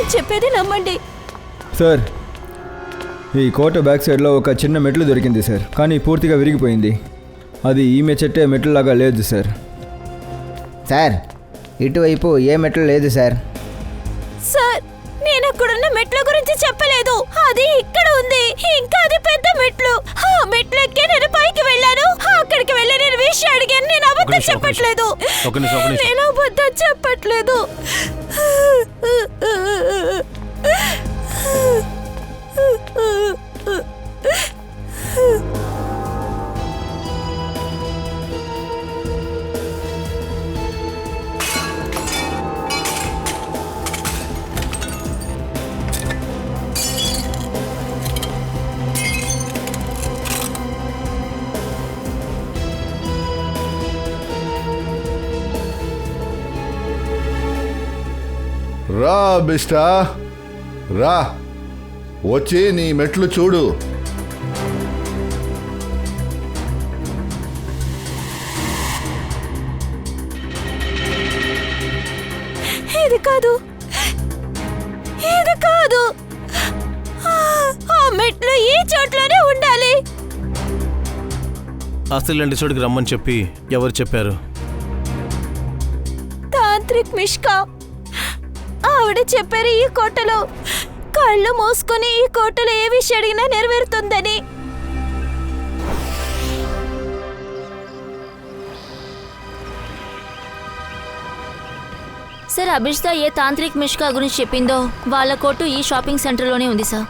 నేను చెప్పేది నమ్మండి. సార్, ఈ కోట బ్యాక్ సైడ్లో ఒక చిన్న మెట్లు దొరికింది సార్, కానీ పూర్తిగా విరిగిపోయింది. అది ఈమె చెట్టే మెట్లులాగా లేదు సార్. సార్, ఇటువైపు ఏ మెట్లు లేదు సార్. సార్, నేను అక్కడున్న మెట్ల గురించి చెప్పలేదు. అది ఇక్కడ ఉంది. ఇంకా అది పెద్ద మెట్లు. ఆ మెట్లు ఎక్కి నేను పైకి వెళ్ళాను. అక్కడికి వెళ్ళి నేను విషయం అడిగాను. నేను అబద్ధం చెప్పట్లేదు. నేను అబద్ధం చెప్పట్లేదు. రా బిస్టా, రా, వచ్చి నీ మెట్లు చూడు. ఇది కాదు, ఇది కాదు. ఆ మెట్లు ఈ చోట్లోనే ఉండాలి. అసలు ఇలాంటి చోటుకి రమ్మని చెప్పి ఎవరు చెప్పారు? తాంత్రిక్ మిష్కా ఆవిడ చెప్పారు. ఈ కోటలో కళ్ళు మూసుకొని ఈ కోటలో ఏ విషయం అడిగినా నెరవేరుతుందని. సార్, అభిష్తా ఏ తాంత్రిక్ మిష్కా గురించి చెప్పిందో వాళ్ళ కోటు ఈ షాపింగ్ సెంటర్లోనే ఉంది సార్.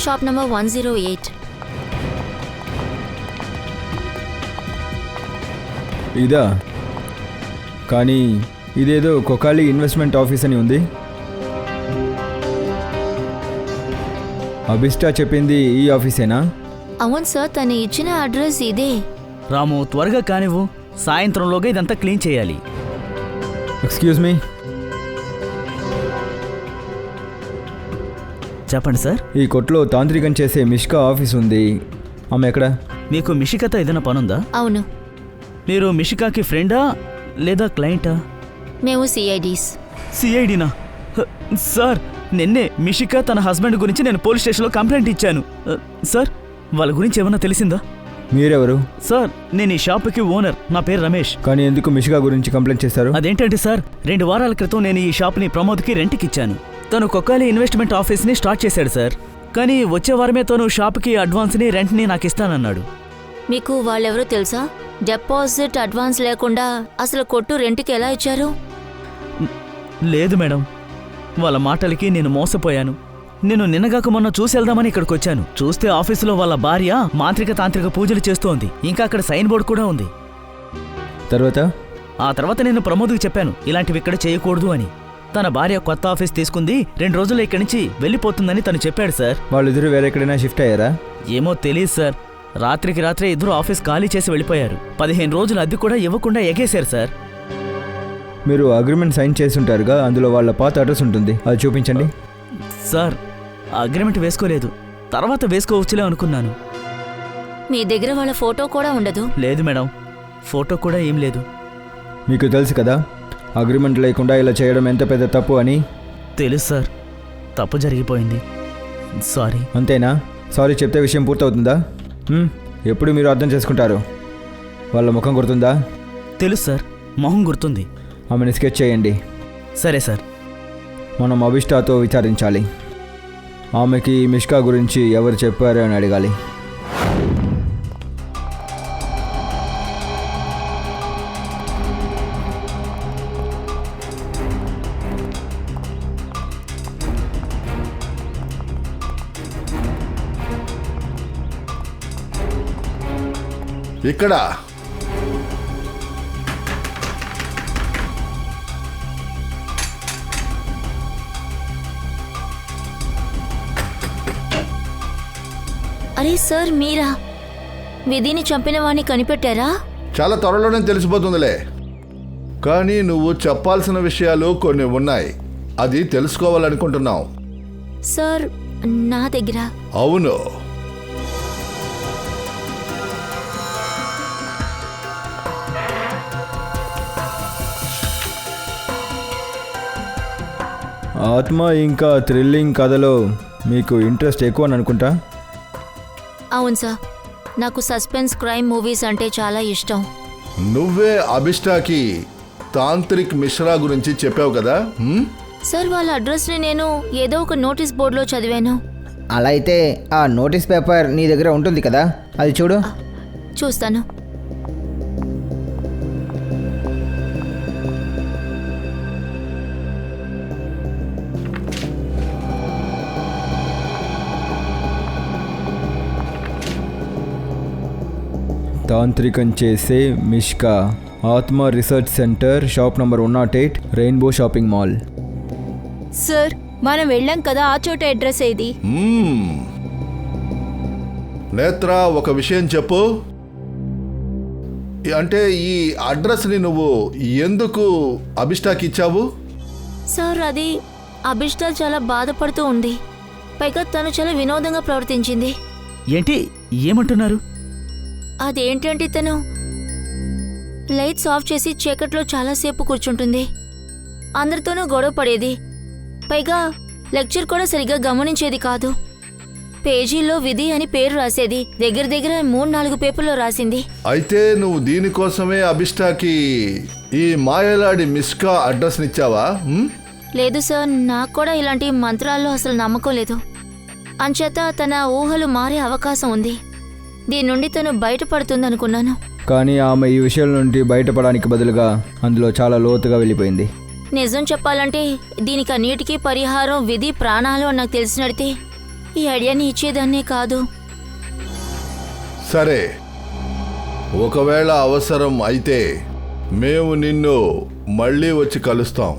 Shop number 108. ఇదా? కానీ ఇదేదో కొకాలి ఇన్వెస్ట్మెంట్ ఆఫీస్ అని ఉంది. అభిష్టా చెప్పింది ఈ ఆఫీసేనా? అవును సార్, తను ఇచ్చిన అడ్రస్ ఇదే. రాము, త్వరగా కానివ్వు. సాయంత్రంలోగా ఇదంతా క్లీన్ చేయాలి. Excuse me. చెప్పండి సార్. ఈ కొట్లో తాంత్రికం చేసే మిష్కా ఆఫీస్ ఉంది. ఆమె ఎక్కడ? మీకు మిషికాతో ఏదైనా పనుందా? అవును. మీరు మిషికాకి ఫ్రెండా లేదా క్లయింటా? మేము సిఐడీస్. సిఐడినా? సార్, నిన్నే మిషికా తన హస్బెండ్ గురించి నేను పోలీస్ స్టేషన్లో కంప్లైంట్ ఇచ్చాను. సార్, వాళ్ళ గురించి ఏమన్నా తెలిసిందా? మీరెవరు? సార్, నేను ఈ షాప్కి ఓనర్. నా పేరు రమేష్. కానీ ఎందుకు మిషికా గురించి కంప్లైంట్ చేశారు? అదేంటంటే సార్, 2 వారాల క్రితం నేను ఈ షాప్ని ప్రమోద్కి రెంట్కి ఇచ్చాను. తను కొక్కాలి ఇన్వెస్ట్మెంట్ ఆఫీస్ని స్టార్ట్ చేశాడు సార్. కానీ వచ్చే వారమే తను షాప్కి అడ్వాన్స్ని రెంట్ని నాకు ఇస్తానన్నాడు. మీకు వాళ్ళెవరో తెలుసా? డిపాజిట్ అడ్వాన్స్ లేకుండా అసలు కొట్టు రెంట్కి ఎలా ఇచ్చారు? లేదు మేడం, వాళ్ళ మాటలకి నేను మోసపోయాను. నేను నిన్నగాక మొన్న చూసి వెళ్దామని ఇక్కడికి వచ్చాను. చూస్తే ఆఫీసులో వాళ్ళ భార్య మాంత్రిక తాంత్రిక పూజలు చేస్తోంది. ఇంకా అక్కడ సైన్ బోర్డు కూడా ఉంది. ఆ తర్వాత నేను ప్రమోద్కి చెప్పాను ఇలాంటివి ఇక్కడ చేయకూడదు అని. తన భార్య కొత్త ఆఫీస్ తీసుకుంది, 2 రోజుల్లో ఇక్కడి నుంచి వెళ్ళిపోతుందని తను చెప్పాడు సార్. వాళ్ళిద్దరూ వేరెక్కడైనా షిఫ్ట్ అయ్యారా? ఏమో తెలియదు సార్. రాత్రికి రాత్రే ఇద్దరు ఆఫీస్ ఖాళీ చేసి వెళ్ళిపోయారు. 15 రోజులు అద్దె కూడా ఇవ్వకుండా ఎగేశారు సార్. మీరు అగ్రిమెంట్ సైన్ చేసి ఉంటారుగా, అందులో వాళ్ళ పాత అడ్రస్ ఉంటుంది, అది చూపించండి. సార్, అగ్రిమెంట్ వేసుకోలేదు. తర్వాత వేసుకోవచ్చులే అనుకున్నాను. మీ దగ్గర వాళ్ళ ఫోటో కూడా ఉండదు? లేదు మేడం, ఫోటో కూడా ఏం లేదు. మీకు తెలుసు కదా అగ్రిమెంట్ లేకుండా ఇలా చేయడం ఎంత పెద్ద తప్పు అని? తెలుసు సార్, తప్పు జరిగిపోయింది. సారీ. అంతేనా? సారీ చెప్తే విషయం పూర్తవుతుందా? ఎప్పుడు మీరు అర్థం చేసుకుంటారు? వాళ్ళ ముఖం గుర్తుందా? తెలుసు సార్, మొహం గుర్తుంది. ఆమెను స్కెచ్ చేయండి. సరే సార్. మనం అభిష్టాతో విచారించాలి. ఆమెకి మిష్కా గురించి ఎవరు చెప్పారు అని అడగాలి. ఇక్కడ అరే సార్, మీరా? విధిని చంపిన వాణ్ణి కనిపెట్టారా? చాలా త్వరలోనే తెలిసిపోతుందిలే. కానీ నువ్వు చెప్పాల్సిన విషయాలు కొన్ని ఉన్నాయి, అది తెలుసుకోవాలనుకుంటున్నావు. సార్, నా దగ్గర. అవును. ఆత్మ ఇంకా థ్రిల్లింగ్ కథలో మీకు ఇంట్రెస్ట్ ఎక్కువ అని అనుకుంటా. అవును సార్, నాకు సస్పెన్స్ క్రైమ్ మూవీస్ అంటే చాలా ఇష్టం. నువ్వే అభిష్టాకి తాంత్రిక్ మిశ్రా గురించి చెప్పావు కదా. సార్, వాళ్ళ అడ్రస్ని నేను ఏదో ఒక నోటీస్ బోర్డులో చదివాను. అలా అయితే ఆ నోటీస్ పేపర్ నీ దగ్గర ఉంటుంది కదా, అది చూడు. చూస్తాను. తాంత్రికం చేసే మిష్కా, ఆత్మ research centre, shop number 108, rainbow shopping mall. Sir, మనం వెళ్ళాం కదా, ఆ చోట అడ్రస్ ఏది? నేత్ర, ఒక విషయం చెప్పు. అంటే ఈ అడ్రస్ని నువ్వు ఎందుకు అభిష్టాకి ఇచ్చావు? సార్, అది అభిష్ట చాలా బాధపడుతూ ఉంది. పైగా తను చాలా వినోదంగా ప్రవర్తించింది. ఏంటి ఏమంటున్నారు? అదేంటంటే తను లైట్స్ ఆఫ్ చేసి చీకట్లో చాలాసేపు కూర్చుంటుంది. అందరితోనూ గొడవ పడేది. పైగా లెక్చర్ కూడా సరిగ్గా గమనించేది కాదు. పేజీల్లో విధి అని పేరు రాసేది. దగ్గర దగ్గర 3-4 పేపర్లో రాసింది. అయితే నువ్వు దీనికోసమే అభిష్టాకి ఈ మాయలాడి మిష్కా అడ్రస్నిచ్చావా? లేదు సార్, నాకు కూడా ఇలాంటి మంత్రాల్లో అసలు నమ్మకం లేదు. అంచేత తన ఊహలు మారే అవకాశం ఉంది. దీని నుండి తను బయటపడుతుందనుకున్నాను. కానీ ఆమె ఈ విషయం నుండి బయటపడడానికి బదులుగా అందులో చాలా లోతుగా వెళ్ళిపోయింది. నిజం చెప్పాలంటే దీనికి అన్నిటికీ పరిహారం విధి, ప్రాణాలు అని నాకు తెలిసినడితే ఈ ఐడియాని ఇచ్చేదాన్నే కాదు. సరే, ఒకవేళ అవసరం అయితే మేము నిన్ను మళ్ళీ వచ్చి కలుస్తాం.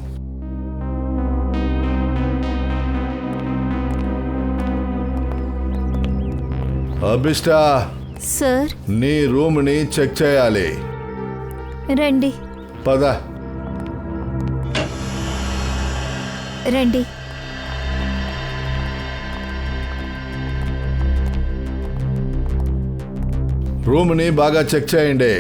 అభిష్టా, సార్, నీ రూమ్ని చెక్ చేయాలి. రండి పద. రండి. రూమ్ని బాగా చెక్ చేయండి.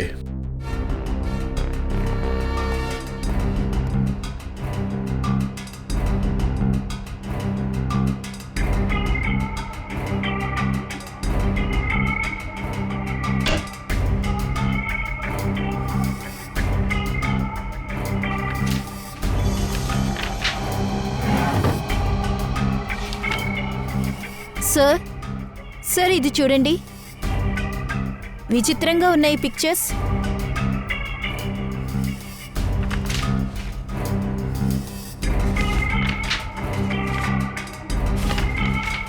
సార్, సార్ ఇది చూడండి. విచిత్రంగా ఉన్నాయి పిక్చర్స్.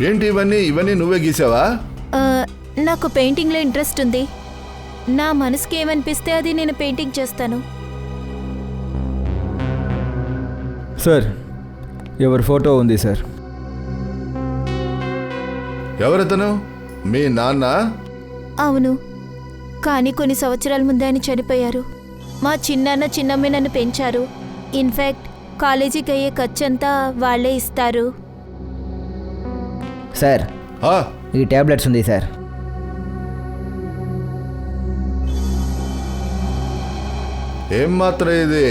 ఏంటి ఇవన్నీ నువ్వే గీసావా? నాకు పెయింటింగ్లో ఇంట్రెస్ట్ ఉంది. నా మనసుకి ఏమనిపిస్తే అది నేను పెయింటింగ్ చేస్తాను. సార్, ఎవరి ఫోటో ఉంది సార్? ఎవరతను? మీ నాన్న? అవును, కానీ కొన్ని సంవత్సరాల ముందే ఆయన చనిపోయారు. మా చిన్నాన్న చిన్నమ్మ నన్ను పెంచారు. ఇన్ఫ్యాక్ట్ కాలేజీకి అయ్యే ఖర్చంతా వాళ్ళే ఇస్తారు. సార్, ఈ ట్యాబ్లెట్స్ ఉంది సార్. ఏం మాత్రం ఇది?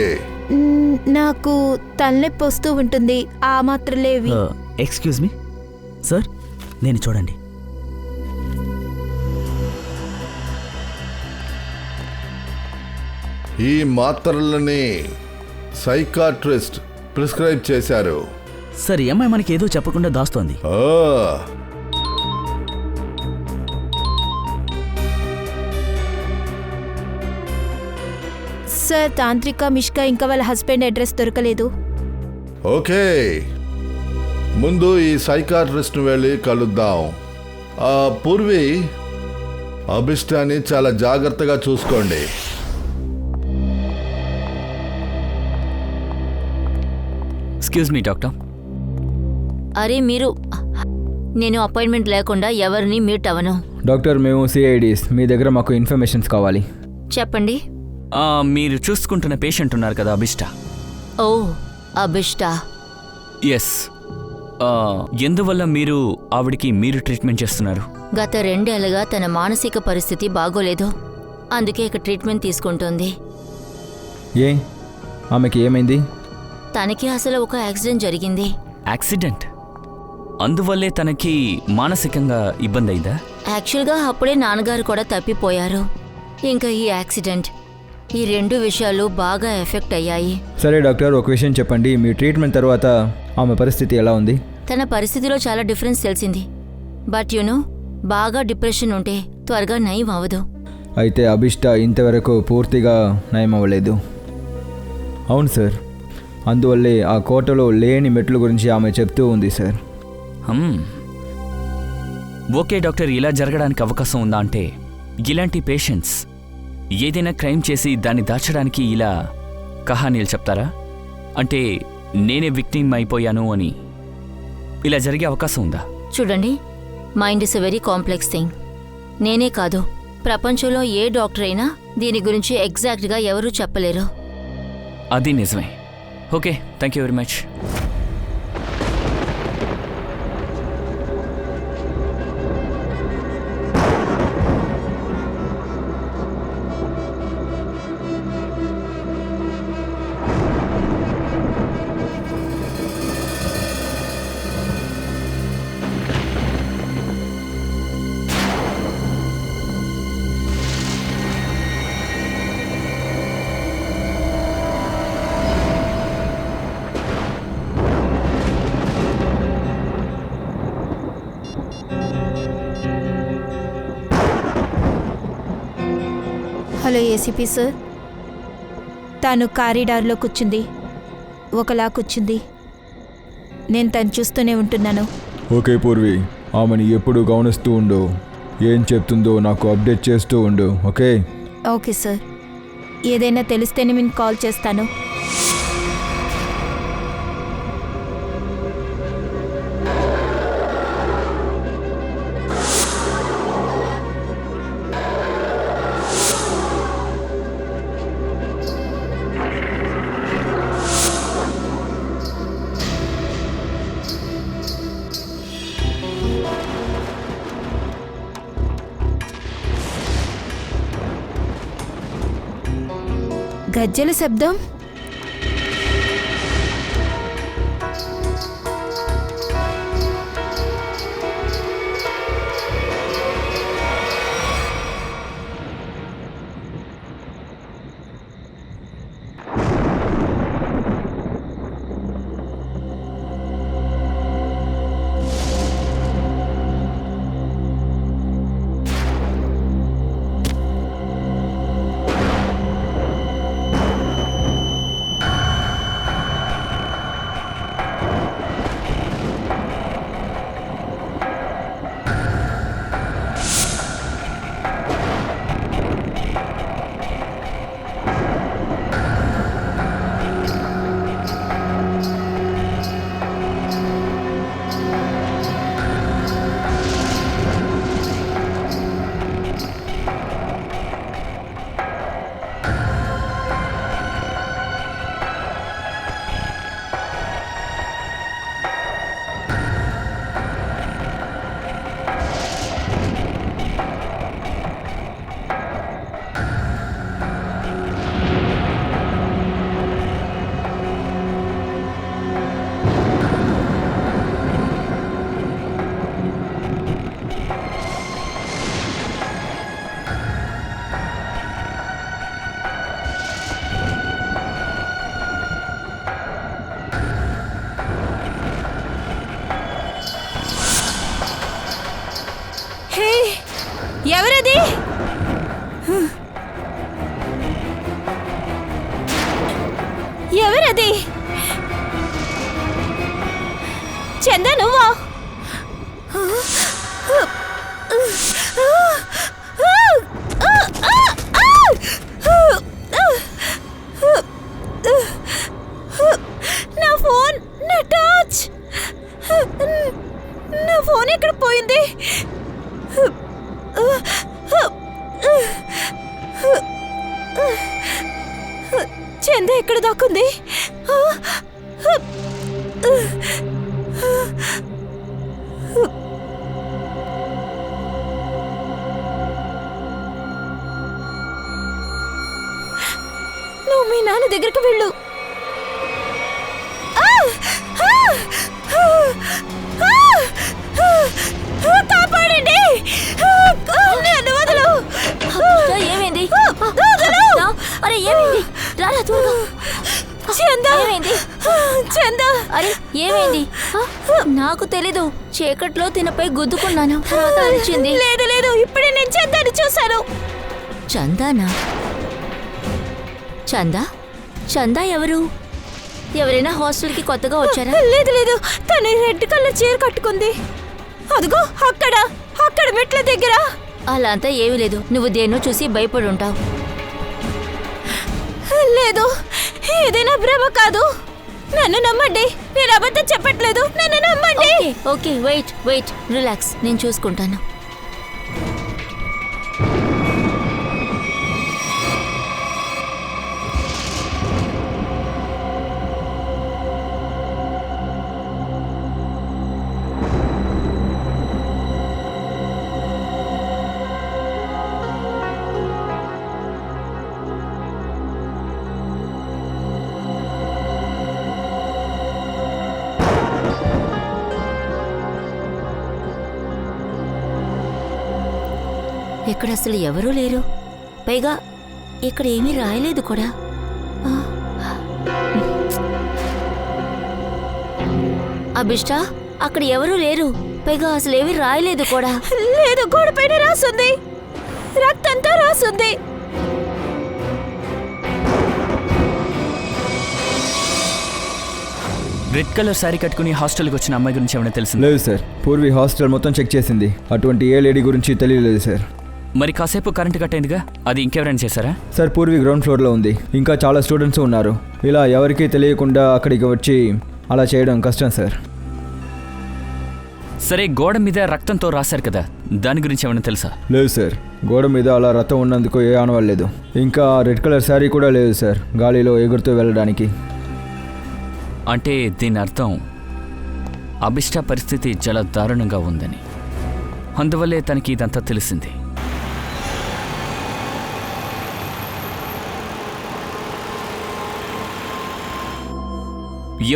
నాకు తలనొప్పి వస్తూ ఉంటుంది. ఆ మాత్రలేవి. ఎక్స్క్యూజ్ మీ సార్, నేను చూడండి. ఈ మాత్రలని సైకాట్రిస్ట్ ప్రిస్క్రైబ్ చేశారు. సార్, ఈ అమ్మాయి మనకి ఏదో చెప్పకుండా దాస్తోంది. సార్, తాంత్రిక మిష్కా ఇంకా వాళ్ళ హస్బెండ్ అడ్రస్ దొరకలేదు. ఓకే, ముందు ఈ సైకాట్రిస్ట్ను వెళ్ళి కలుద్దాం. పూర్వి, అభిష్టాన్ని చాలా జాగ్రత్తగా చూసుకోండి. Excuse me doctor. అరే మీరు, నేను అపాయింట్మెంట్ లేకుండా ఎవరిని మీట్ అవ్వను. డాక్టర్, మేము సిఐడిస్. మీ దగ్గర మాకు ఇన్ఫర్మేషన్స్ కావాలి. చెప్పండి. మీరు చూసుకుంటున్న పేషెంట్ ఉన్నారు కదా, అభిష్ట. ఓ, అభిష్ట. ఎస్. ఎందువల్ల మీరు ఆవిడికి ట్రీట్మెంట్ చేస్తున్నారు? గత 2 ఏళ్లుగా తన మానసిక పరిస్థితి బాగోలేదు. అందుకే ఇక ట్రీట్మెంట్ తీసుకుంటోంది. ఆమెకి ఏమైంది? తనకి అసలు ఒక యాక్సిడెంట్ జరిగింది. యాక్సిడెంట్ అందువల్లే తనకి మానసికంగా ఇబ్బంది అయిందా? యాక్చువల్గా అప్పుడే నాన్నగారు కూడా తప్పిపోయారు. ఇంకా ఈ యాక్సిడెంట్, ఈ 2 విషయాలు బాగా ఎఫెక్ట్ అయ్యాయి. సరే డాక్టర్, ఒక విషయం చెప్పండి, మీ ట్రీట్మెంట్ తర్వాత ఆమె పరిస్థితి ఎలా ఉంది? తన పరిస్థితిలో చాలా డిఫరెన్స్ తెలిసింది. బట్ బాగా డిప్రెషన్ ఉంటే త్వరగా నయం అవ్వదు. అయితే అభిష్ట ఇంతవరకు పూర్తిగా నయం అవ్వలేదు. అవును సార్, అందువల్లే ఆ కోటలో లేని మెట్ల గురించి ఆమె చెప్తూ ఉంది సార్. ఓకే డాక్టర్, ఇలా జరగడానికి అవకాశం ఉందా? అంటే ఇలాంటి పేషెంట్స్ ఏదైనా క్రైమ్ చేసి దాన్ని దాచడానికి ఇలా కహానీలు చెప్తారా? అంటే నేనే విక్టిమ్ అయిపోయాను అని ఇలా జరిగే అవకాశం ఉందా? చూడండి, mind is a very complex thing. నేనే కాదు, ప్రపంచంలో ఏ డాక్టర్ అయినా దీని గురించి ఎగ్జాక్ట్గా ఎవరూ చెప్పలేరు. అది నిజమే. Okay, thank you very much. Hello ACP sir, తాను కారిడార్లో కూర్చుంది, ఒకలా కూర్చుంది. నేను తను చూస్తూనే ఉంటున్నాను. ఓకే పూర్వి, ఆమెను ఎప్పుడు గమనిస్తూ ఉండు, ఏం చెప్తుందో నాకు అప్డేట్ చేస్తూ ఉండు. ఓకే? ఓకే సార్, ఏదైనా తెలిస్తేనే నేను కాల్ చేస్తాను. గజ్జెల శబ్దం. ఎవరది? ఎవరది? చందా నువ్వా? నా ఫోన్, నా టార్చ్, నా ఫోన్ ఎక్కడ పోయింది? చంద ఎక్కడ దాక్కుంది? నువ్వు మీ నాన్న దగ్గరికి వెళ్ళు. కాపాడండి, నన్ను వదలు. ఏమైంది? వదలు. అరే ఏమైంది? రారా త్వరగా. చందా, ఏమైంది? చందా. అరే ఏమైంది? నాకు తెలీదు. చీకట్లో తినపై గుద్దుకున్నాను, తర్వాత అరిచింది. లేదు లేదు, ఇప్పుడే నేను చందాని చూశాను. చందానా? చందా? చందా ఎవరు? ఎవరైనా హాస్టల్కి కొత్తగా వచ్చారా? లేదు లేదు, తను రెడ్ కలర్ చీర కట్టుకుంది. అదిగో అక్కడ, అక్కడ మెట్ల దగ్గర. అలా అంతా ఏమీ లేదు. నువ్వు దేన్నో చూసి భయపడి ఉంటావు. లేదు, ఏదైనా భ్రమ కాదు. నన్ను నమ్మండి, నేను అబద్ధం చెప్పట్లేదు. నన్ను నమ్మండి. ఓకే వెయిట్ వెయిట్, రిలాక్స్, నేను చూసుకుంటాను. ఇక్కడ అసలు ఎవరూ లేరు. పైగా ఇక్కడ ఏమీ రాయలేదు కూడా. అభిష్ట, అక్కడ ఎవరూ లేరు. పైగా అసలు ఏమీ రాయలేదు కూడా. లేదు, గోడ పైన రాసుంది, రక్తంతో రాసుంది. రెడ్ కలర్ శారీ కట్టుకుని హాస్టల్కి వచ్చిన అమ్మాయి గురించి ఏమైనా తెలిసింది? లేదు సార్, పూర్వి హాస్టల్ మొత్తం చెక్ చేసింది. అటువంటి ఏ లేడీ గురించి తెలియలేదు సార్. మరి కాసేపు కరెంటు కట్ అయిందిగా, అది ఇంకెవరైనా చేశారా? సార్, పూర్వి గ్రౌండ్ ఫ్లోర్లో ఉంది. ఇంకా చాలా స్టూడెంట్స్ ఉన్నారు. ఇలా ఎవరికీ తెలియకుండా అక్కడికి వచ్చి అలా చేయడం కష్టం సార్. సరే, గోడ మీద రక్తంతో రాశారు కదా, దాని గురించి ఏమైనా తెలుసా? లేదు సార్, గోడ మీద అలా రథం ఉన్నందుకు ఏ ఆనవాలేదు. ఇంకా రెడ్ కలర్ శారీ కూడా లేదు సార్, గాలిలో ఎగురుతూ వెళ్ళడానికి. అంటే దీని అర్థం అభిష్ట పరిస్థితి చాలా దారుణంగా ఉందని. అందువల్లే తనకి ఇదంతా తెలిసింది.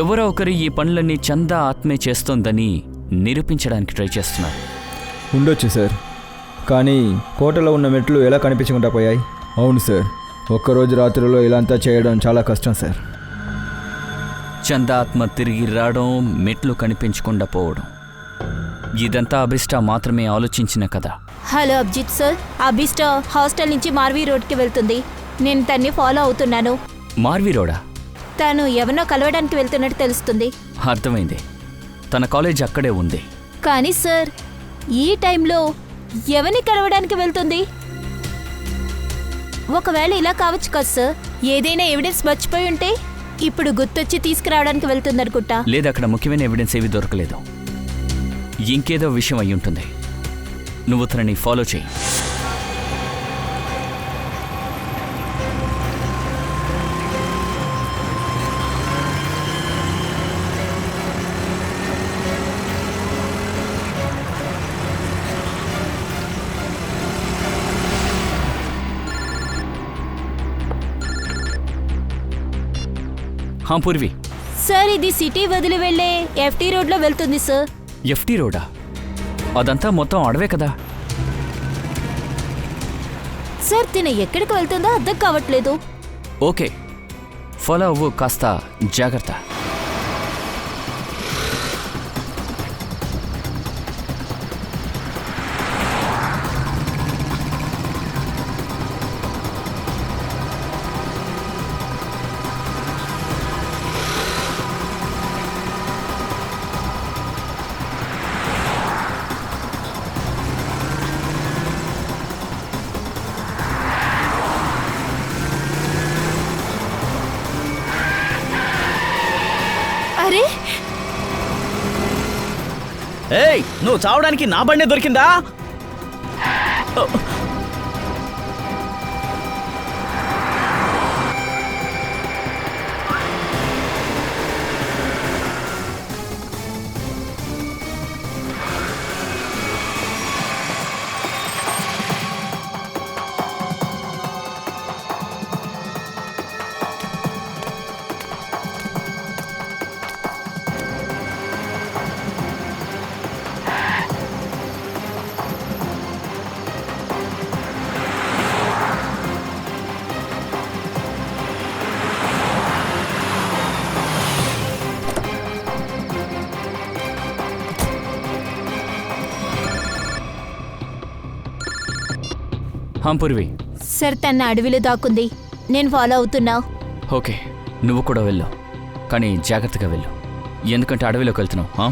ఎవరో ఒకరు ఈ పనులన్నీ చందా ఆత్మే చేస్తోందని నిరూపించడానికి ట్రై చేస్తున్నారు. ఉండొచ్చు సార్, కానీ కోటలో ఉన్న మెట్లు ఎలా కనిపించకుండా పోయాయి? అవును సార్, ఒక్కరోజు రాత్రిలో ఇలాంతా చేయడం చాలా కష్టం సార్. చందా ఆత్మ తిరిగి రావడం, మెట్లు కనిపించకుండా పోవడం, ఇదంతా అభిష్ట మాత్రమే ఆలోచించిన కదా. హలో అభిజిత్ సార్, అభిష్ట హాస్టల్ నుంచి మార్వీ రోడ్కి వెళ్తుంది. నేను తన్ని ఫాలో అవుతున్నాను. మార్వి రోడా? తను ఎవరినో కలవడానికి వెళ్తున్నట్టు తెలుస్తుంది. అర్థమైంది, తన కాలేజ్ అక్కడే ఉంది. కానీ సార్, ఈ టైంలో ఎవరిని కలవడానికి వెళ్తుంది? ఒకవేళ ఇలా కావచ్చు కదా సార్, ఏదైనా ఎవిడెన్స్ మర్చిపోయి ఉంటే ఇప్పుడు గుర్తొచ్చి తీసుకురావడానికి వెళ్తుందనుకుంటా. లేదు, అక్కడ ముఖ్యమైన ఎవిడెన్స్ ఏవి దొరకలేదు. ఇంకేదో విషయం అయి ఉంటుంది. నువ్వు తనని ఫాలో చేయి. పూర్వి సార్, ఇది సిటీ వదిలి వెళ్లే ఎఫ్టీ రోడ్లో వెళ్తుంది సార్. ఎఫ్టీ రోడా? అదంతా మొత్తం అడవే కదా. సార్, తిన ఎక్కడికి వెళ్తుందో అర్థం కావట్లేదు. ఓకే, ఫాలో అవ్వు, కాస్త జాగ్రత్త. అరే, ఏయ్, నువ్వు చావడానికి నా బండే దొరికిందా? పూర్వి. సార్ తన అడవిలో దాక్కుంది, నేను ఫాలో అవుతున్నా. ఓకే, నువ్వు కూడా వెళ్ళు, కానీ జాగ్రత్తగా వెళ్ళు, ఎందుకంటే అడవిలోకి వెళ్తున్నావు.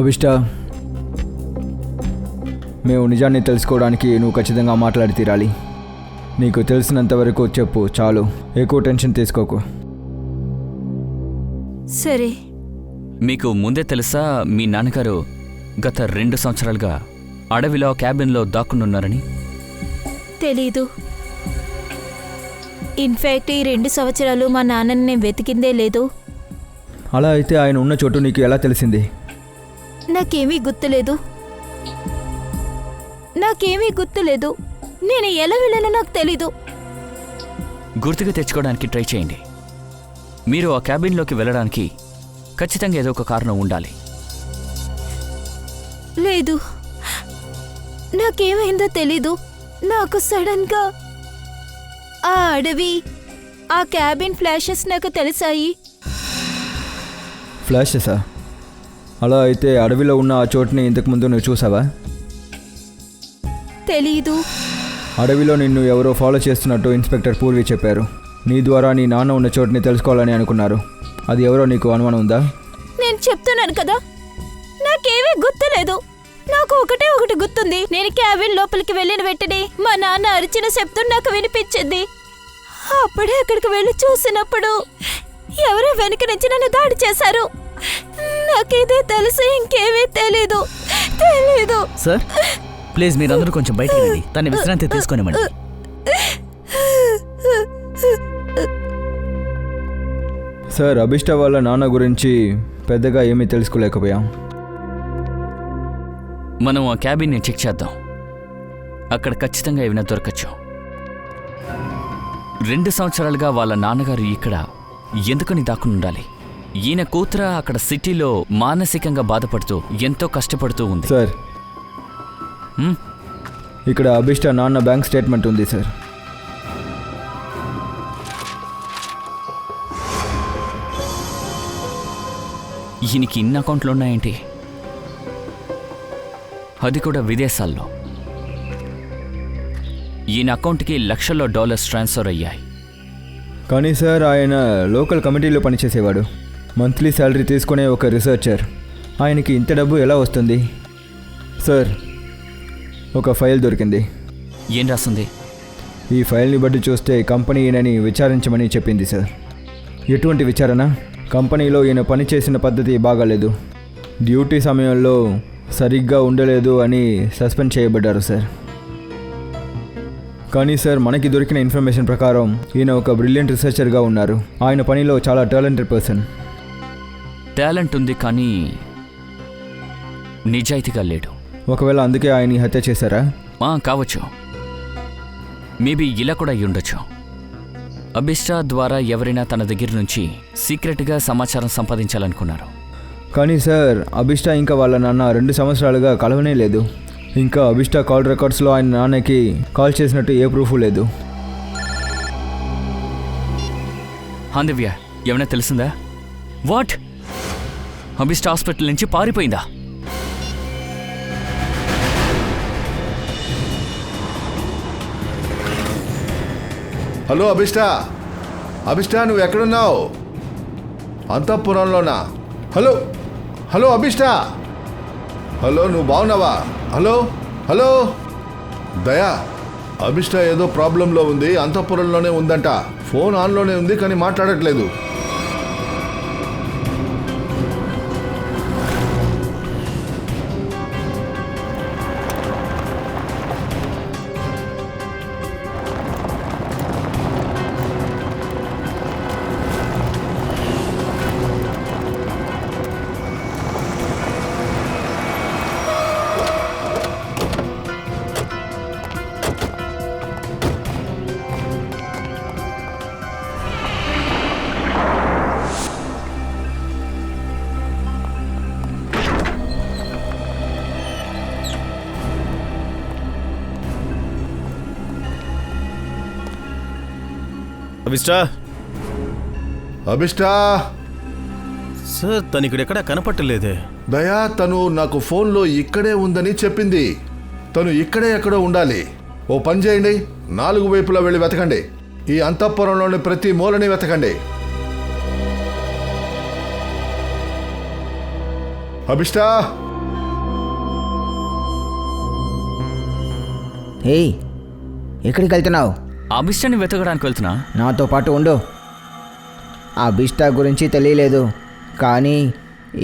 అభిష్ట, మేము నిజాన్ని తెలుసుకోవడానికి నువ్వు ఖచ్చితంగా మాట్లాడి తీరాలి. నీకు తెలిసినంత వరకు చెప్పు చాలు, ఎక్కువ టెన్షన్ తీసుకోకు. సరే. మీకు ముందే తెలుసా మీ నాన్నగారు గత 2 సంవత్సరాలుగా అడవిలో క్యాబిన్లో దాక్కునున్నారని? తెలీదు. ఇన్ఫ్యాక్ట్ ఈ 2 సంవత్సరాలు మా నాన్నని నేను వెతికిందే లేదు. అలా అయితే ఆయన ఉన్న చోటు నీకు ఎలా తెలిసింది? నాకేమీ గుర్తులేదు. నేను ఎలా వెళ్ళానో నాకు తెలీదు. గుర్తుగా తెచ్చుకోవడానికి ట్రై చేయండి. మీరు ఆ క్యాబిన్లోకి వెళ్ళడానికి ఖచ్చితంగా ఏదో ఒక కారణం ఉండాలి. లేదు, నాకేమైందో తెలీదు. నాకు సడన్గా ఆ అడవి, ఆ క్యాబిన్ ఫ్లాషెస్ నాకు తెలిసాయి. ఫ్లాషెసా? అలా అయితే అడవిలో ఉన్న ఆ చోటుని ఇంతకుముందు నువ్వు చూసావా? తెలీదు. అడవిలో నిన్ను ఎవరో ఫాలో చేస్తున్నట్టు ఇన్స్పెక్టర్ పూర్వి చెప్పారు. నీ ద్వారా నీ నాన్న ఉన్న చోటుని తెలుసుకోవాలని అనుకున్నారు. అది ఎవరో నీకు అనుమానం ఉందా? నేను చెప్తున్నాను కదా, నాకేమీ గుర్తులేదు. నాకు ఒకటి గుర్తుంది. నేను క్యాబిన్ లోపలికి వెళ్ళిన వెంటనే మా నాన్న అరిచిన శబ్దం నాకు వినిపించింది. అప్పుడే అక్కడికి వెళ్ళి చూసినప్పుడు ఎవరో వెనక నుంచి నన్ను దాడి చేశారు. నాకిదే తెలుసు, ఇంకేమీ తెలీదు. సార్ ప్లీజ్ మీరందరూ కొంచెం బయటికి రండి, తన విశ్రాంతి తీసుకునేమండి. సార్ అభిష్ట వాళ్ళ నాన్న గురించి పెద్దగా ఏమీ తెలుసుకోలేకపోయాం. మనం ఆ క్యాబిన్ని చెక్ చేద్దాం. అక్కడ ఖచ్చితంగా ఏమైనా దొరకచ్చు. 2 సంవత్సరాలుగా వాళ్ళ నాన్నగారు ఇక్కడ ఎందుకని దాక్కుని ఉండాలి? ఈయన కూతుర అక్కడ సిటీలో మానసికంగా బాధపడుతూ ఎంతో కష్టపడుతూ ఉంది. సార్ హ్మ్? ఇక్కడ అభిష్ట నాన్న బ్యాంక్ స్టేట్మెంట్ ఉంది సార్. ఈయనకి ఇన్ని అకౌంట్లు ఉన్నాయేంటి? అది కూడా విదేశాల్లో. ఈయన అకౌంట్కి లక్షల్లో డాలర్స్ ట్రాన్స్ఫర్ అయ్యాయి. కానీ సార్ ఆయన లోకల్ కమిటీలో పనిచేసేవాడు. మంత్లీ శాలరీ తీసుకునే ఒక రీసెర్చర్. ఆయనకి ఇంత డబ్బు ఎలా వస్తుంది? సార్ ఒక ఫైల్ దొరికింది. ఏం రాస్తుంది? ఈ ఫైల్ని బట్టి చూస్తే కంపెనీ ఈయనని విచారించమని చెప్పింది సార్. ఎటువంటి విచారణ? కంపెనీలో ఈయన పనిచేసిన పద్ధతి బాగాలేదు, డ్యూటీ సమయంలో సరిగ్గా ఉండలేదు అని సస్పెండ్ చేయబడ్డారు సార్. కానీ సార్ మనకి దొరికిన ఇన్ఫర్మేషన్ ప్రకారం ఈయన ఒక బ్రిలియంట్ రీసెర్చర్గా ఉన్నారు. ఆయన పనిలో చాలా టాలెంటెడ్ పర్సన్. టాలెంట్ ఉంది కానీ నిజాయితీగా లేడు. ఒకవేళ అందుకే ఆయన్ని హత్య చేశారా? కావచ్చు. మేబీ ఇలా కూడా అయి ఉండొచ్చు. అభిష్ట ద్వారా ఎవరైనా తన దగ్గర నుంచి సీక్రెట్గా సమాచారం సంపాదించాలనుకున్నారు. కానీ సార్ అభిష్ట ఇంకా వాళ్ళ నాన్న 2 సంవత్సరాలుగా కలవనే లేదు. ఇంకా అభిష్ట కాల్ రికార్డ్స్లో ఆయన నాన్నకి కాల్ చేసినట్టు ఏ ప్రూఫ్ లేదు. దివ్య, ఏమైనా తెలిసిందా? వాట్? అభిష్ట హాస్పిటల్ నుంచి పారిపోయిందా? హలో అభిష్ట, అభిష్ట నువ్వు ఎక్కడున్నావు? అంతఃపురంలోనా? హలో హలో అభిష్ట, హలో నువ్వు బాగున్నావా? హలో హలో దయా, అభిష్ట ఏదో ప్రాబ్లంలో ఉంది, అంతఃపురంలోనే ఉందంట. ఫోన్ ఆన్లోనే ఉంది కానీ మాట్లాడట్లేదు. అభిష్ట, అభిష్ట సార్ తను ఇక్కడ ఎక్కడా కనపట్టలేదే. దయా తను నాకు ఫోన్లో ఇక్కడే ఉందని చెప్పింది. తను ఇక్కడే ఎక్కడో ఉండాలి. ఓ పని చేయండి, 4 వైపులా వెళ్ళి వెతకండి. ఈ అంతఃపురంలోని ప్రతి మూలని వెతకండి. అభిష్ట, ఏయ్, ఎక్కడికి వెళ్తున్నావు? అభిష్టాన్ని వెతకడానికి వెళ్తున్నా. నాతో పాటు ఉండు. ఆ అభిష్ట గురించి తెలియలేదు, కానీ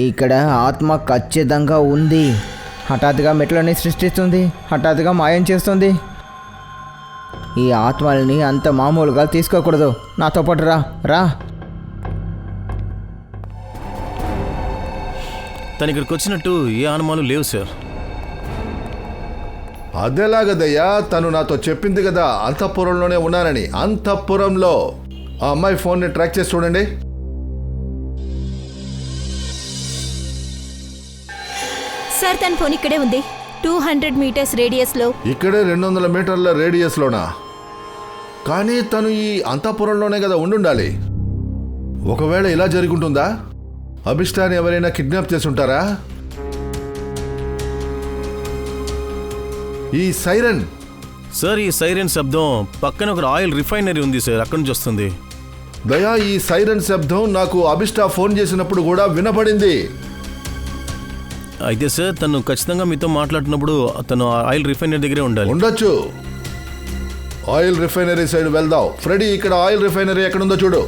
ఇక్కడ ఆత్మ ఖచ్చితంగా ఉంది. హఠాత్తుగా మెట్లని సృష్టిస్తుంది, హఠాత్తుగా మాయం చేస్తుంది. ఈ ఆత్మల్ని అంత మామూలుగా తీసుకోకూడదు. నాతో పాటు రా రా. తను ఇక్కడికి వచ్చినట్టు ఏ అనుమానం లేవు సార్. అదేలాగదయ్యా, తను నాతో చెప్పింది కదా అంతఃపురంలోనే ఉన్నానని. అంతఃపురంలో ఆ అమ్మాయి ఫోన్ని ట్రాక్ చేసి చూడండి. సార్ తన ఫోన్ ఇక్కడే ఉంది, 200 మీటర్స్ రేడియస్లో. ఇక్కడే 200 మీటర్ల రేడియస్లోనా? కానీ తను ఈ అంతఃపురంలోనే కదా ఉండుండాలి. ఒకవేళ ఇలా జరుగుంటుందా? అభిష్టాన్ని ఎవరైనా కిడ్నాప్ చేసి ఉంటారా? ఈ సైరన్ సార్, ఈ సైరన్ శబ్దం పక్కన ఒక ఆయిల్ రిఫైనరీ ఉంది సార్, అక్కడి నుంచి వస్తుంది. దయా, ఈ సైరన్ శబ్దం నాకు అభిష్ట ఫోన్ చేసినప్పుడు కూడా వినపడింది. అయితే సార్ తను ఖచ్చితంగా మీతో మాట్లాడుతున్నప్పుడు తను ఆయిల్ రిఫైనరీ దగ్గరే ఉండాలి. ఉండొచ్చు. ఆయిల్ రిఫైనరీ సైడ్ వెళ్దాం. ఫ్రెడీ, ఇక్కడ ఆయిల్ రిఫైనరీ ఎక్కడుందో చూడు.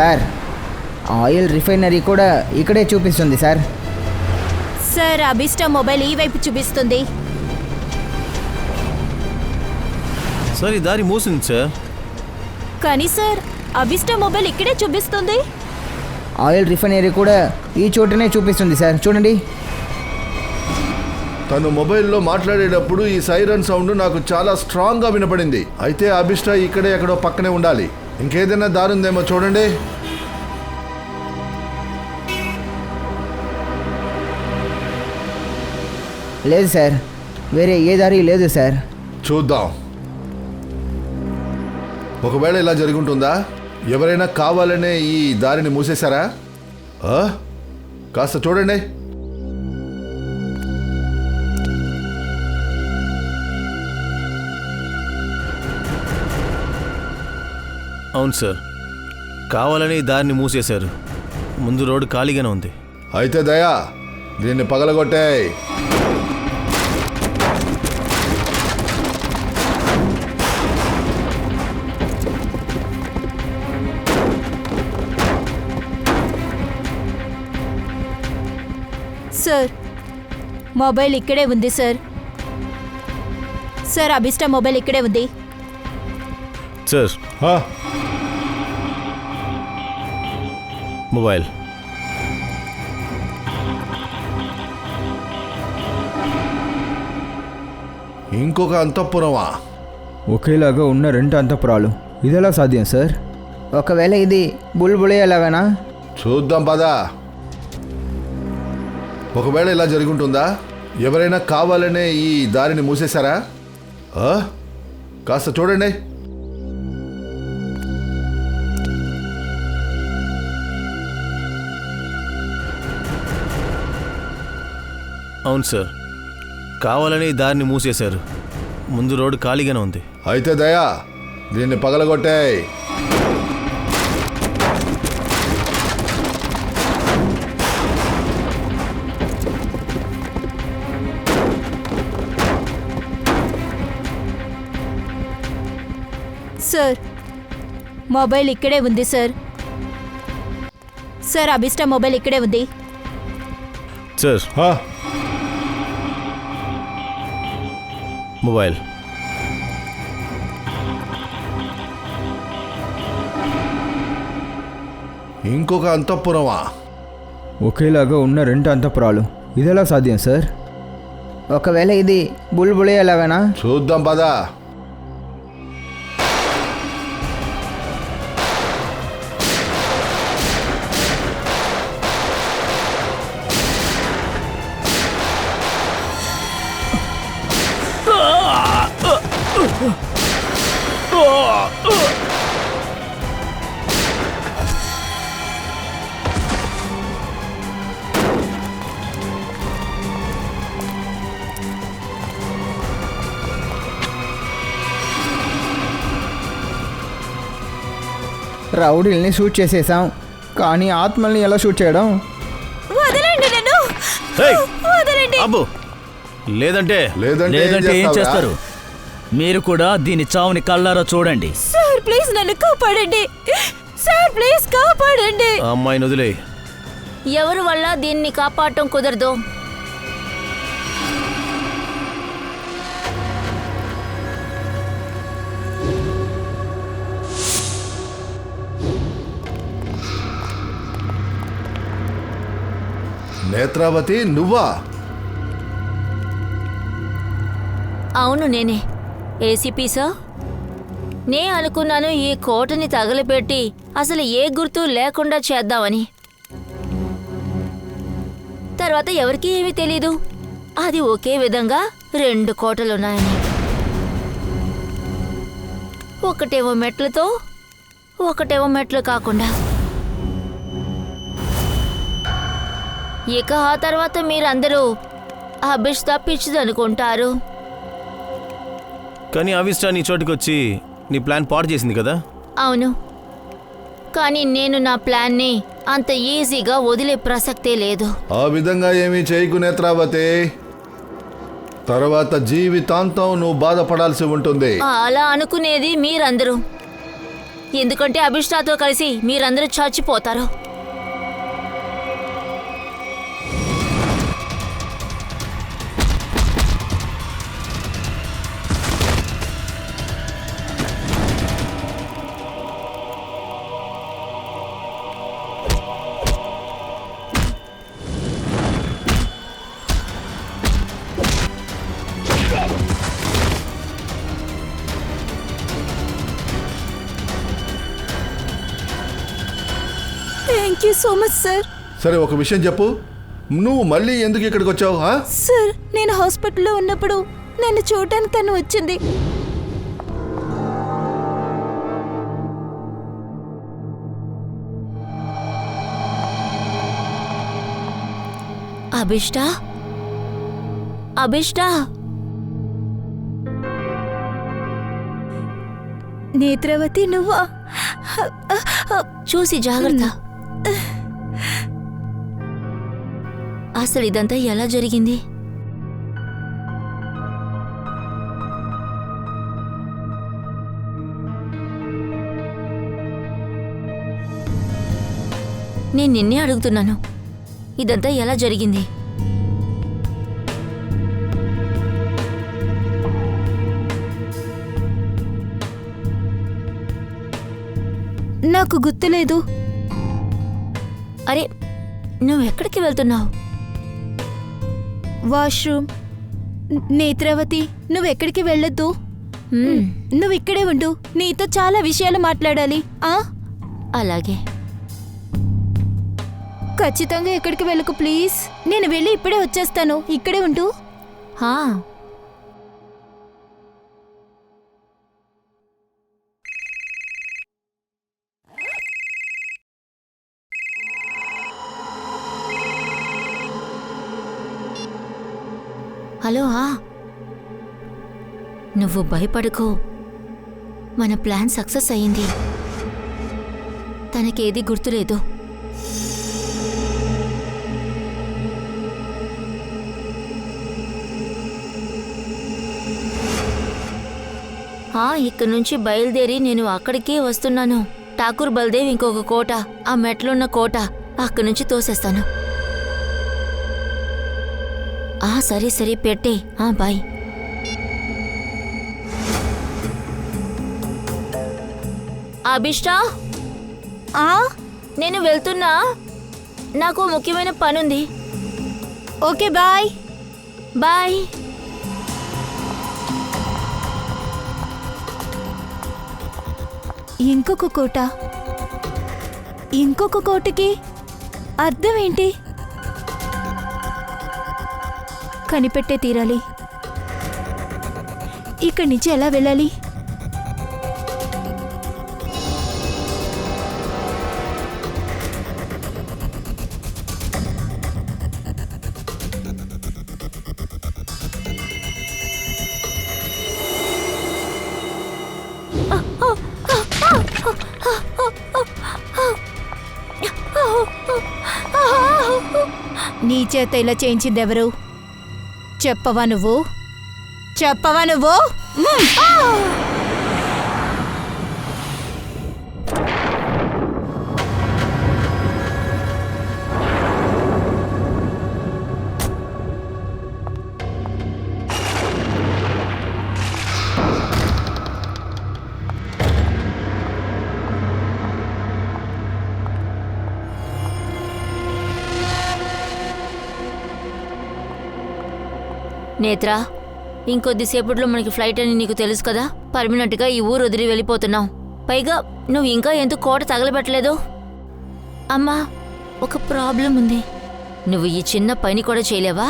సార్ ఆయిల్ రిఫైనరీ కూడా ఇక్కడే చూపిస్తుంది సార్. సార్ అభిష్ట మొబైల్ ఈ వైపు చూపిస్తుంది. సార్ ఈ దారి మూసింది సార్. కానీ సార్ అభిష్ట మొబైల్ ఇక్కడే చూపిస్తుంది. ఆయిల్ రిఫైనరీ కూడా ఈ చోటనే చూపిస్తుంది సార్, చూడండి. తను మొబైల్లో మాట్లాడేటప్పుడు ఈ సైరన్ సౌండ్ నాకు చాలా స్ట్రాంగ్గా వినపడింది. అయితే అభిష్ట ఇక్కడే ఎక్కడో పక్కనే ఉండాలి. ఇంకేదైనా దారి ఉందేమో చూడండి. లేదు సార్, వేరే ఏ దారి లేదు సార్. చూద్దాం. ఒకవేళ ఇలా జరుగుంటుందా? ఎవరైనా కావాలనే ఈ దారిని మూసేశారా? కాస్త చూడండి. అవును సార్, కావాలని దారిని మూసేశారు. ముందు రోడ్డు ఖాళీగానే ఉంది. అయితే దయా, దీన్ని పగలగొట్టాయి. సార్ మొబైల్ ఇక్కడే ఉంది సార్. సార్ అభిష్ట మొబైల్ ఇక్కడే ఉంది. Sir mobile. ఇంకొక అంతఃపురమా? ఒకేలాగా ఉన్న 2 అంతఃపురాలు, ఇదెలా సాధ్యం సార్? ఒకవేళ ఇది బుల్బులయ్యేలాగానా? చూద్దాం పదా. ఒకవేళ ఇలా జరుగుంటుందా? ఎవరైనా కావాలనే ఈ దారిని మూసేశారా? కాస్త చూడండి. అవును సార్, కావాలని దారిని మూసేశారు. ముందు రోడ్డు ఖాళీగానే ఉంది. అయితే దయా, దీన్ని పగలగొట్టాయి. సార్ మొబైల్ ఇక్కడే ఉంది సార్. సార్ అభిష్ట మొబైల్ ఇక్కడే ఉంది. Sir mobile. ఇంకొక అంతఃపురమా? ఒకేలాగా ఉన్న 2 అంతఃపురాలు, ఇదెలా సాధ్యం సార్? ఒకవేళ ఇది బుల్బులయ్యేలాగానా? చూద్దాం పదా. రౌడీల్ని షూట్ చేసేసాం, కానీ ఆత్మల్ని ఎలా షూట్ చేయడం? వదలండి నన్ను. హేయ్! వదలండి. అబ్బో, లేదంటే లేదంటే ఏం చేస్తారు? మీరు కూడా దీని చావుని కళ్ళారా చూడండి. సార్ ప్లీజ్ నన్ను కాపాడండి. సార్ ప్లీజ్ కాపాడండి. ఆ అమ్మాయిని వదిలే. ఎవరి వల్ల దీన్ని కాపాడటం కుదరదు. నేత్రావతి, నువ్వా? అవును, నేనే. ఏసీపీ సార్, నే అనుకున్నాను ఈ కోటని తగలపెట్టి అసలు ఏ గుర్తు లేకుండా చేద్దామని. తర్వాత ఎవరికీ ఏమీ తెలీదు అది ఒకే విధంగా 2 కోటలున్నాయని. ఒకటేమో మెట్లతో, ఒకటేమో మెట్లు కాకుండా. ఇక ఆ తర్వాత మీరందరూ అభిష్ తప్పించదనుకుంటారు. కానీ అవిష్ట నీ చోటుకి వచ్చి నీ ప్లాన్ పాడు చేసింది కదా? అవును, కానీ నేను నా ప్లాన్ని అంత ఈజీగా వదిలే ప్రసక్తే లేదు. ఆ విధంగా ఏమీ చేయకు నేత్రావతి. తర్వాత జీవితాంతం నువ్వు బాధపడాల్సి ఉంటుంది. అలా అనుకునేది మీరందరూ. ఎందుకంటే అభిష్టాతో కలిసి మీరందరూ చచ్చిపోతారు. Thank you so much sir. సరే ఒక విషయం చెప్పు, నువ్వు మళ్ళీ ఎందుకు ఇక్కడికి వచ్చావు? సార్, నేను హాస్పిటల్లో ఉన్నప్పుడు నన్ను చూడటానికి తను వచ్చింది. అభిష్టా, అభిష్టా, నేత్రవతి నువ్వా? చూసి జాగ్రత్త. అసలు ఇదంతా ఎలా జరిగింది? నేను నిన్నే అడుగుతున్నాను, ఇదంతా ఎలా జరిగింది? నాకు గుర్తులేదు. అరే, నువ్వెక్కడికి వెళ్తున్నావు? వాష్రూమ్. నేత్రవతి, నువ్వెక్కడికి వెళ్ళొద్దు. నువ్వు ఇక్కడే ఉండు, నీతో చాలా విషయాలు మాట్లాడాలి. అలాగే. ఖచ్చితంగా ఎక్కడికి వెళ్ళకు ప్లీజ్. నేను వెళ్ళి ఇప్పుడే వచ్చేస్తాను, ఇక్కడే ఉండు. హలో. నువ్వు భయపడకు, మన ప్లాన్ సక్సెస్ అయింది. తనకేది గుర్తులేదు. ఇక్కడి నుంచి బయలుదేరి నేను అక్కడికే వస్తున్నాను. ఠాకూర్ బల్దేవ్ ఇంకొక కోట, ఆ మెట్లున్న కోట, అక్కడి నుంచి తోసేస్తాను. సరే సరే పెట్టే. బాయ్. అభిష్టా, నేను వెళ్తున్నా, నాకు ముఖ్యమైన పనుంది. Okay bye. బాయ్. ఇంకొక కోట, ఇంకొక కోటకి అర్థం ఏంటి? కనిపెట్టే తీరాలి. ఇక్కడి నుంచి ఎలా వెళ్ళాలి? నీ చేత ఇలా చేయించింది ఎవరు? చెప్పవా నువ్వు? చెప్పవా నువ్వు? నేత్రా, ఇంకొద్దిసేపట్లో మనకి ఫ్లైట్ అని నీకు తెలుసు కదా. పర్మనెంట్గా ఈ ఊరు వదిలి వెళ్ళిపోతున్నావు. పైగా నువ్వు ఇంకా ఎందుకు కోట తగలబెట్టలేదు? అమ్మా, ఒక ప్రాబ్లం ఉంది. నువ్వు ఈ చిన్న పని కూడా చేయలేవా?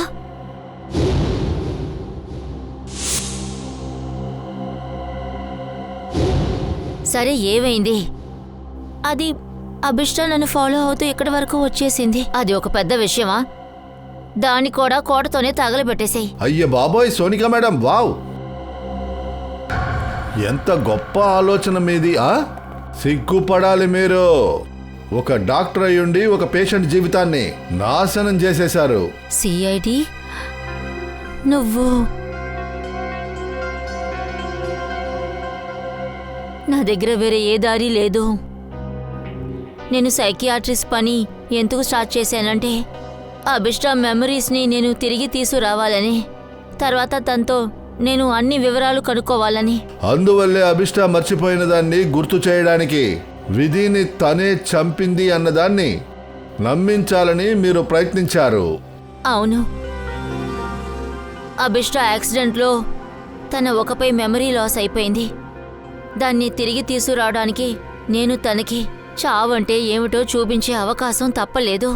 సరే, ఏమైంది? అది అభిష్ట నన్ను ఫాలో అవుతూ ఇక్కడి వరకు వచ్చేసింది. అది ఒక పెద్ద విషయమా? దాన్ని కూడా కోటతోనే తగలబెట్టేసాయి. అయ్య బాబోయ్ సోనికా మేడం, వావ్, ఎంత గొప్ప ఆలోచన మీది. సిగ్గుపడాలి మీరు. ఒక డాక్టర్ అయ్యుండి ఒక పేషెంట్ జీవితాన్ని నాశనం చేసేశారు. సిఐడి, నువ్వు నా దగ్గర వేరే ఏ దారి లేదు. నేను సైకియాట్రిస్ట్ పని ఎందుకు స్టార్ట్ చేశానంటే అభిష్ట మెమరీస్ని నేను తిరిగి తీసుకురావాలని, తర్వాత తనతో నేను అన్ని వివరాలు కనుక్కోవాలని. అందువల్లే అభిష్ట మర్చిపోయిన దాన్ని గుర్తు చేయడానికి విధిని తనే చంపింది అన్నదాన్ని నమ్మించాలని మీరు ప్రయత్నించారు. అవును, అభిష్ట యాక్సిడెంట్లో తన ఒకపై మెమరీ లాస్ అయిపోయింది. దాన్ని తిరిగి తీసుకురావడానికి నేను తనకి చావంటే ఏమిటో చూపించే అవకాశం తప్పలేదు.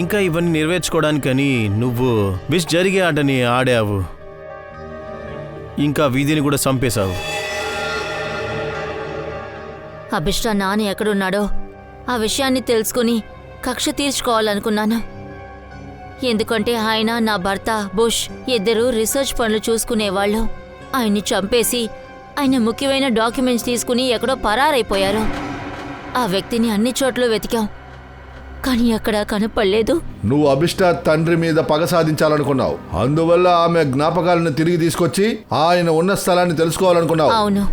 ఇంకా ఇవన్నీ నెరవేర్చుకోవడానికని నువ్వు విష్ జరిగే ఆటని ఆడావు, ఇంకా వీధిని కూడా చంపేశావు. అభిష్ట నాన్న ఎక్కడున్నాడో ఆ విషయాన్ని తెలుసుకుని కక్ష తీర్చుకోవాలనుకున్నాను. ఎందుకంటే ఆయన, నా భర్త బుష్ ఇద్దరూ రీసెర్చ్ పనులు చూసుకునేవాళ్ళు. ఆయన్ని చంపేసి ఆయన ముఖ్యమైన డాక్యుమెంట్స్ తీసుకుని ఎక్కడో పరారైపోయారు. ఆ వ్యక్తిని అన్ని చోట్ల వెతికాం, కానీ అక్కడ కనపడలేదు. నువ్వు అభిష్ట తండ్రి మీద పగ సాధించాలనుకున్నావు, అందువల్ల ఆమె జ్ఞాపకాలను తిరిగి తీసుకొచ్చి ఆయన ఉన్న స్థలాన్ని తెలుసుకోవాలనుకున్నావు. అవును,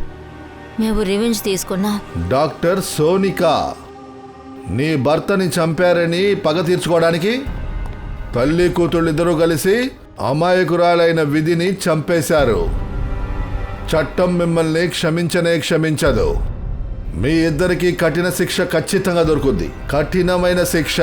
మేము రివెంజ్ తీసుకున్నాం. డాక్టర్ సోనికా నీ భర్తని చంపారని పగ తీర్చుకోవడానికి తల్లి కూతుళ్ళిద్దరూ కలిసి అమాయకురాలైన విధిని చంపేశారు. చట్టం మిమ్మల్ని క్షమించదు. మీ ఇద్దరికీ కఠిన శిక్ష ఖచ్చితంగా దొరుకుద్ది, కఠినమైన శిక్ష.